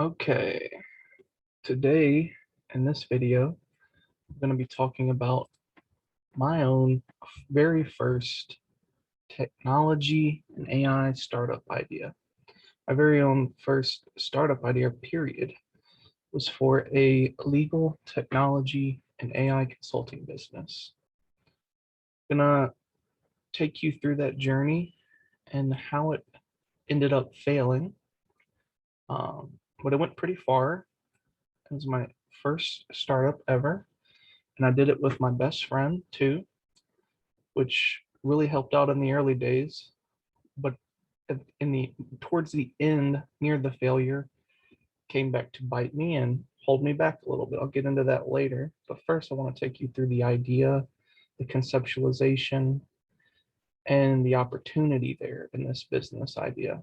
Okay, today in this video, I'm going to be talking about my own very first technology and AI startup idea. My very own first startup idea, period, was for a legal technology and AI consulting business. I'm going to take you through that journey and how it ended up failing. But it went pretty far. It was my first startup ever. And I did it with my best friend too, which really helped out in the early days. But in the towards the end, near the failure, came back to bite me and hold me back a little bit. I'll get into that later. But first, I want to take you through the idea, the conceptualization, and the opportunity there in this business idea.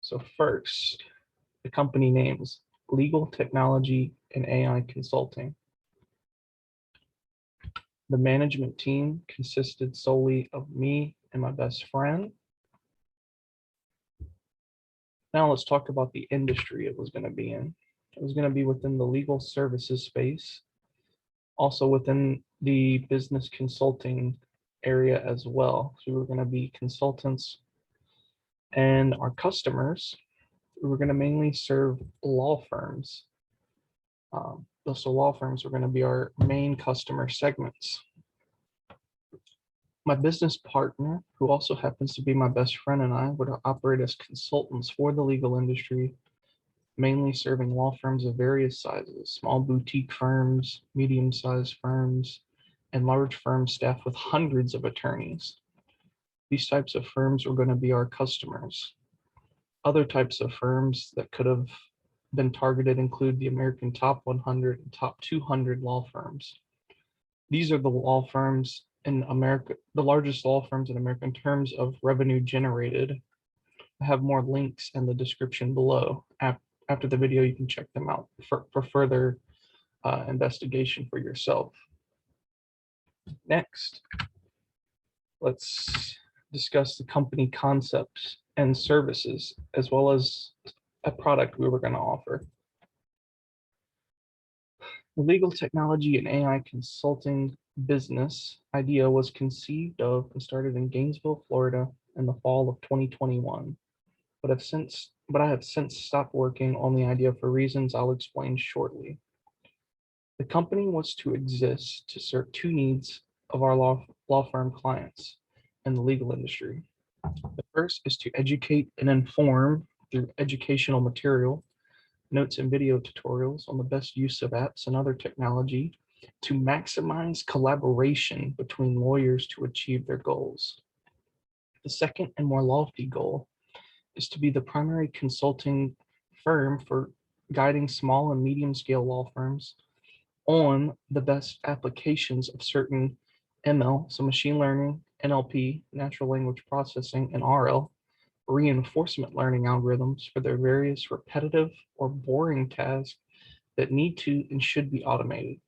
So first, the company name is Legal Technology and AI Consulting. The management team consisted solely of me and my best friend. Now let's talk about the industry it was going to be in. It was going to be within the legal services space, also within the business consulting area as well. So we were going to be consultants, and our customers, we were going to mainly serve law firms. So law firms were going to be our main customer segments. My business partner, who also happens to be my best friend, and I would operate as consultants for the legal industry, mainly serving law firms of various sizes, small boutique firms, medium-sized firms, and large firms staffed with hundreds of attorneys. These types of firms were going to be our customers. Other types of firms that could have been targeted include the American Top 100 and Top 200 law firms. These are the law firms in America, the largest law firms in America in terms of revenue generated. I have more links in the description below. After the video, you can check them out for further investigation for yourself. Next, let's discuss the company concepts and services, as well as a product we were going to offer. The legal technology and AI consulting business idea was conceived of and started in Gainesville, Florida in the fall of 2021, but I have since stopped working on the idea for reasons I'll explain shortly. The company was to exist to serve two needs of our law firm clients in the legal industry. The first is to educate and inform through educational material, notes and video tutorials on the best use of apps and other technology to maximize collaboration between lawyers to achieve their goals. The second and more lofty goal is to be the primary consulting firm for guiding small and medium scale law firms on the best applications of certain ML, so machine learning, NLP, natural language processing, and RL, reinforcement learning algorithms for their various repetitive or boring tasks that need to and should be automated.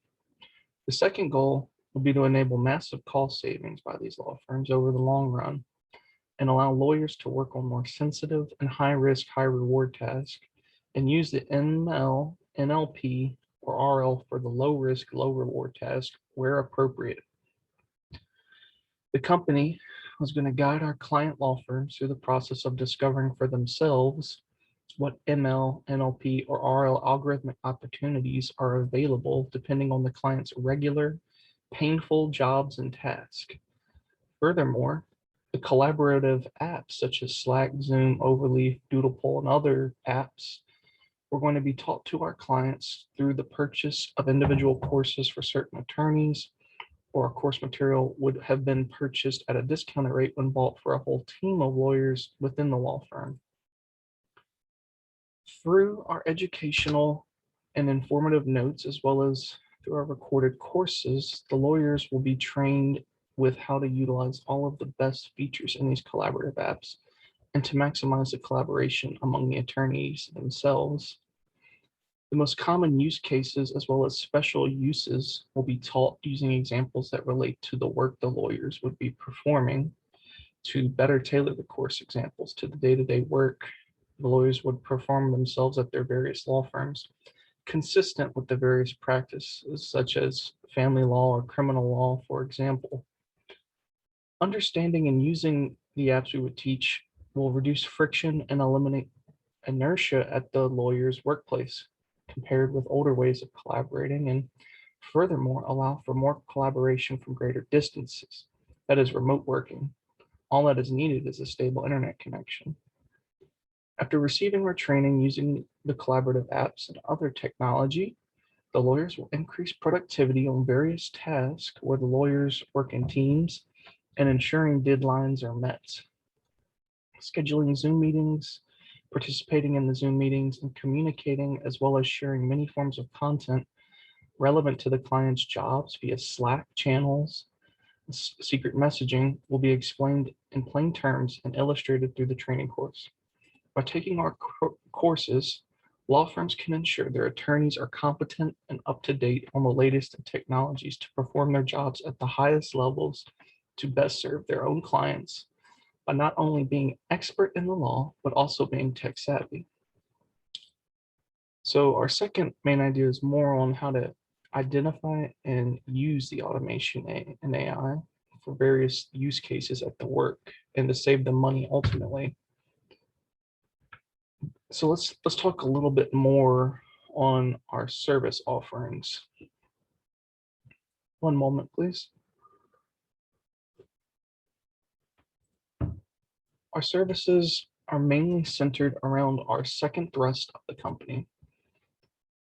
The second goal will be to enable massive cost savings by these law firms over the long run and allow lawyers to work on more sensitive and high risk, high reward tasks and use the ML, NLP, or RL for the low risk, low reward task where appropriate. The company was going to guide our client law firms through the process of discovering for themselves what ML, NLP, or RL algorithmic opportunities are available depending on the client's regular, painful jobs and tasks. Furthermore, the collaborative apps such as Slack, Zoom, Overleaf, Doodlepoll, and other apps were going to be taught to our clients through the purchase of individual courses for certain attorneys, or a course material would have been purchased at a discounted rate when bought for a whole team of lawyers within the law firm. Through our educational and informative notes, as well as through our recorded courses, the lawyers will be trained with how to utilize all of the best features in these collaborative apps and to maximize the collaboration among the attorneys themselves. The most common use cases as well as special uses will be taught using examples that relate to the work the lawyers would be performing to better tailor the course examples to the day-to-day work The lawyers would perform themselves at their various law firms, consistent with the various practices, such as family law or criminal law, for example. Understanding and using the apps we would teach will reduce friction and eliminate inertia at the lawyer's workplace compared with older ways of collaborating, and furthermore allow for more collaboration from greater distances. That is remote working. All that is needed is a stable internet connection. After receiving our training using the collaborative apps and other technology, the lawyers will increase productivity on various tasks where the lawyers work in teams and ensuring deadlines are met. Scheduling Zoom meetings, participating in the Zoom meetings, and communicating as well as sharing many forms of content relevant to the client's jobs via Slack channels, secret messaging will be explained in plain terms and illustrated through the training course. By taking our courses, law firms can ensure their attorneys are competent and up to date on the latest in technologies to perform their jobs at the highest levels to best serve their own clients by not only being expert in the law, but also being tech savvy. So our second main idea is more on how to identify and use the automation and AI for various use cases at the work and to save them money ultimately. So let's talk a little bit more on our service offerings. One moment, please. Our services are mainly centered around our second thrust of the company.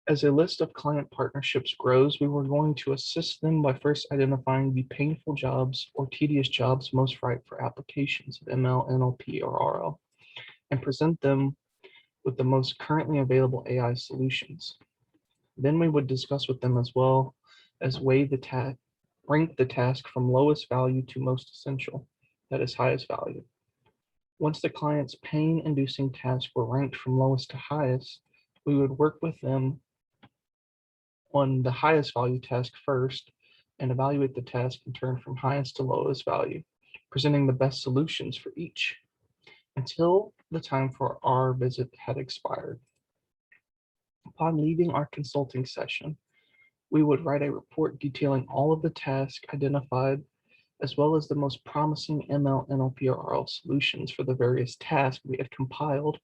As a list of client partnerships grows, we were going to assist them by first identifying the painful jobs or tedious jobs most ripe for applications of ML, NLP, or RL, and present them with the most currently available AI solutions. Then we would discuss with them as well as rank the task from lowest value to most essential, that is highest value. Once the client's pain-inducing tasks were ranked from lowest to highest, we would work with them on the highest value task first and evaluate the task in turn from highest to lowest value, presenting the best solutions for each until the time for our visit had expired. Upon leaving our consulting session, we would write a report detailing all of the tasks identified, as well as the most promising ML, NLP, or RL solutions for the various tasks we had compiled,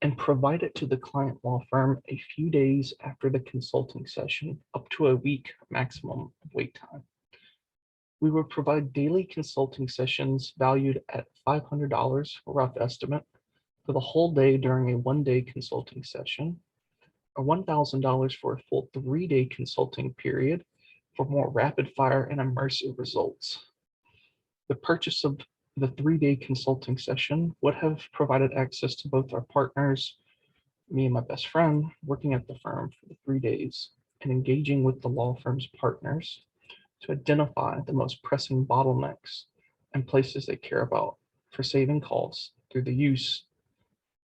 and provide it to the client law firm a few days after the consulting session, up to a week maximum wait time. We would provide daily consulting sessions valued at $500, a rough estimate, for the whole day during a one-day consulting session, or $1,000 for a full 3-day consulting period for more rapid fire and immersive results. The purchase of the 3-day consulting session would have provided access to both our partners, me and my best friend, working at the firm for the 3 days and engaging with the law firm's partners to identify the most pressing bottlenecks and places they care about for saving costs through the use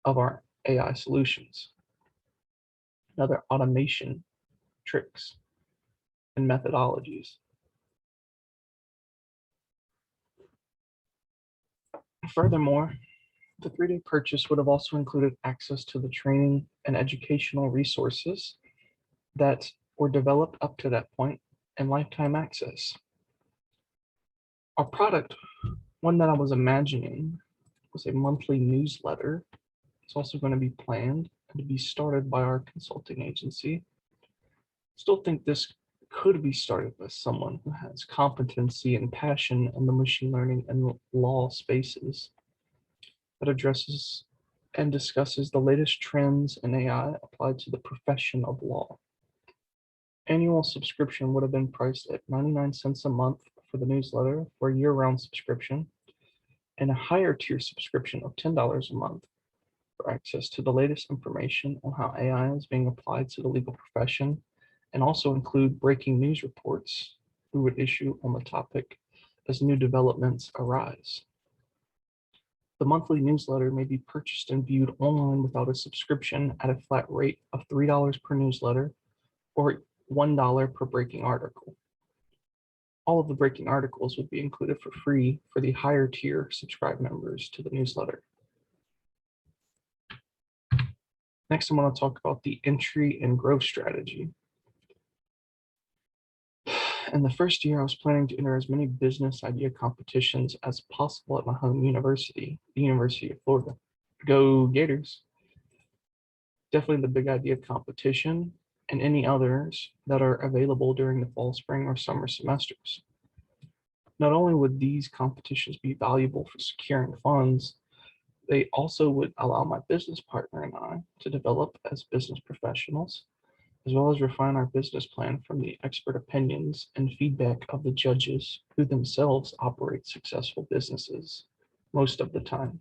of our AI solutions and other automation tricks and methodologies. Furthermore, the 3-day purchase would have also included access to the training and educational resources that were developed up to that point and lifetime access. Our product, one that I was imagining, was a monthly newsletter. It's also going to be planned and to be started by our consulting agency. Still think this could be started by someone who has competency and passion in the machine learning and law spaces that addresses and discusses the latest trends in AI applied to the profession of law. Annual subscription would have been priced at 99 cents a month for the newsletter for a year-round subscription, and a higher tier subscription of $10 a month for access to the latest information on how AI is being applied to the legal profession, and also include breaking news reports we would issue on the topic as new developments arise. The monthly newsletter may be purchased and viewed online without a subscription at a flat rate of $3 per newsletter or $1 per breaking article. All of the breaking articles would be included for free for the higher tier subscribed members to the newsletter. Next, I'm going to talk about the entry and growth strategy. In the first year, I was planning to enter as many business idea competitions as possible at my home university, the University of Florida. Go Gators! Definitely the big idea competition and any others that are available during the fall, spring, or summer semesters. Not only would these competitions be valuable for securing funds, they also would allow my business partner and I to develop as business professionals, as well as refine our business plan from the expert opinions and feedback of the judges who themselves operate successful businesses most of the time.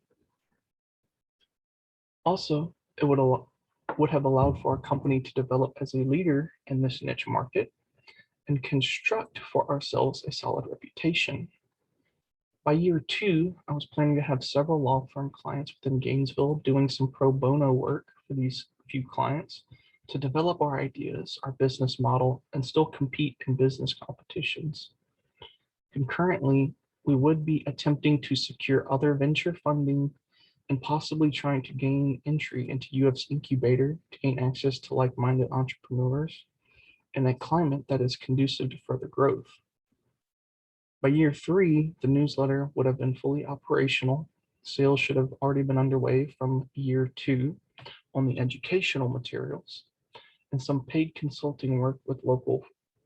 Also, it would have allowed for our company to develop as a leader in this niche market and construct for ourselves a solid reputation. By year two, I was planning to have several law firm clients within Gainesville doing some pro bono work for these few clients to develop our ideas, our business model, and still compete in business competitions. Concurrently, we would be attempting to secure other venture funding and possibly trying to gain entry into UF's incubator to gain access to like-minded entrepreneurs in a climate that is conducive to further growth. By year three, the newsletter would have been fully operational. Sales should have already been underway from year two on the educational materials, and some paid consulting work with local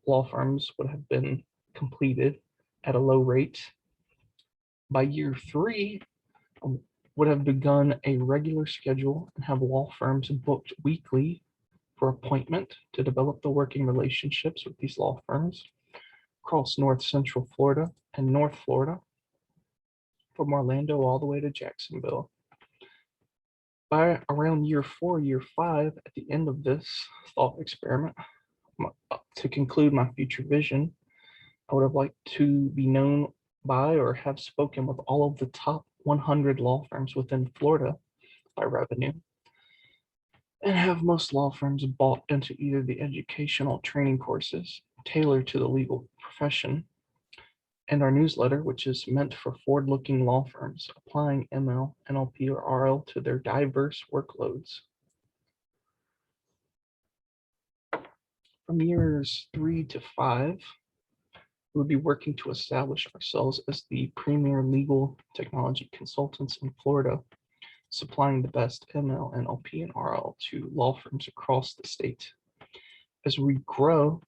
law firms would have been completed at a low rate. By year three, I would have begun a regular schedule and have law firms booked weekly for appointment to develop the working relationships with these law firms across North Central Florida and North Florida, from Orlando all the way to Jacksonville. By around year four, year five, at the end of this thought experiment, to conclude my future vision, I would have liked to be known by or have spoken with all of the top 100 law firms within Florida by revenue, and have most law firms bought into either the educational training courses tailored to the legal profession and our newsletter, which is meant for forward-looking law firms applying ML, NLP, or RL to their diverse workloads. From years 3 to 5, we would be working to establish ourselves as the premier legal technology consultants in Florida, supplying the best ML, NLP, and RL to law firms across the state. As we grow,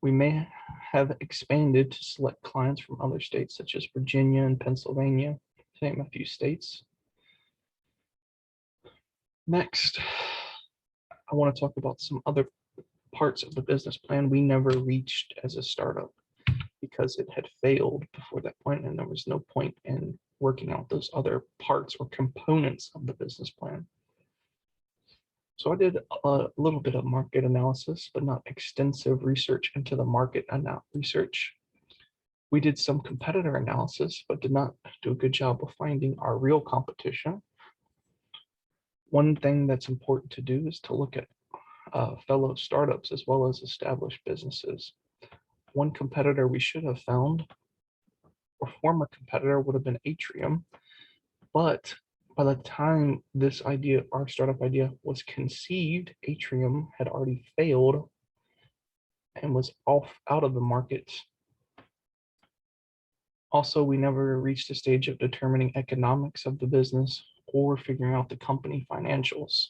we may have expanded to select clients from other states such as Virginia and Pennsylvania, to name a few states. Next, I want to talk about some other parts of the business plan we never reached as a startup because it had failed before that point, and there was no point in working out those other parts or components of the business plan. So I did a little bit of market analysis, but not extensive research into the market research. We did some competitor analysis, but did not do a good job of finding our real competition. One thing that's important to do is to look at fellow startups as well as established businesses. One competitor we should have found, or former competitor, would have been Atrium, but by the time this idea, our startup idea, was conceived, Atrium had already failed and was out of the market. Also, we never reached a stage of determining economics of the business or figuring out the company financials.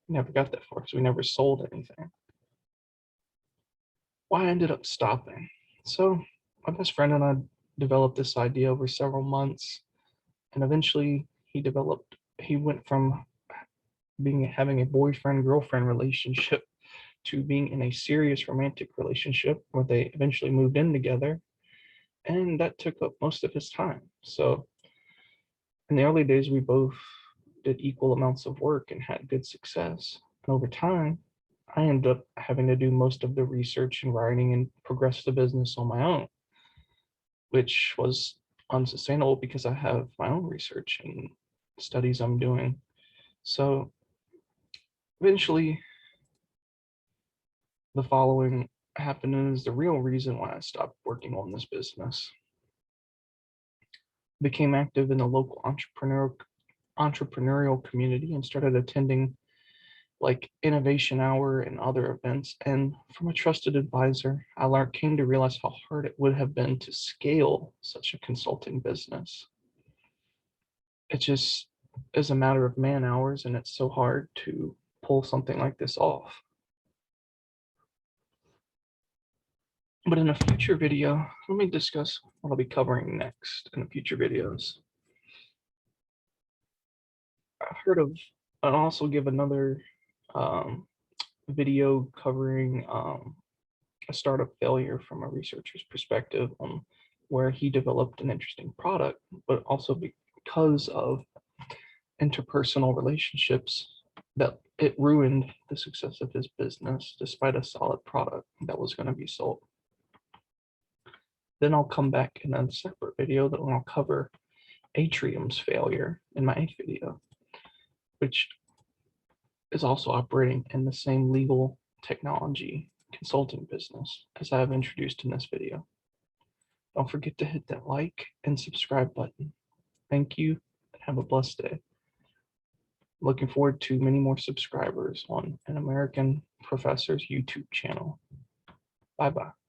We never got that far because we never sold anything. Why I ended up stopping. So my best friend and I developed this idea over several months, and eventually he went from having a boyfriend-girlfriend relationship to being in a serious romantic relationship where they eventually moved in together, and that took up most of his time. So in the early days, we both did equal amounts of work and had good success. And over time, I ended up having to do most of the research and writing and progress the business on my own, which was unsustainable because I have my own research and studies I'm doing. So eventually, the following happened, and is the real reason why I stopped working on this business. Became active in the local entrepreneurial community and started attending like Innovation Hour and other events. And from a trusted advisor, I came to realize how hard it would have been to scale such a consulting business. It just is a matter of man hours, and it's so hard to pull something like this off. But in a future video, let me discuss what I'll be covering next in the future videos. I've heard of, I'll also give another um, video covering a startup failure from a researcher's perspective on where he developed an interesting product, but also because of interpersonal relationships that it ruined the success of his business despite a solid product that was going to be sold. Then I'll come back in a separate video that I'll cover Atrium's failure in my 8th video, which is also operating in the same legal technology consulting business as I have introduced in this video. Don't forget to hit that like and subscribe button. Thank you and have a blessed day. Looking forward to many more subscribers on an American Professor's YouTube channel. Bye-bye.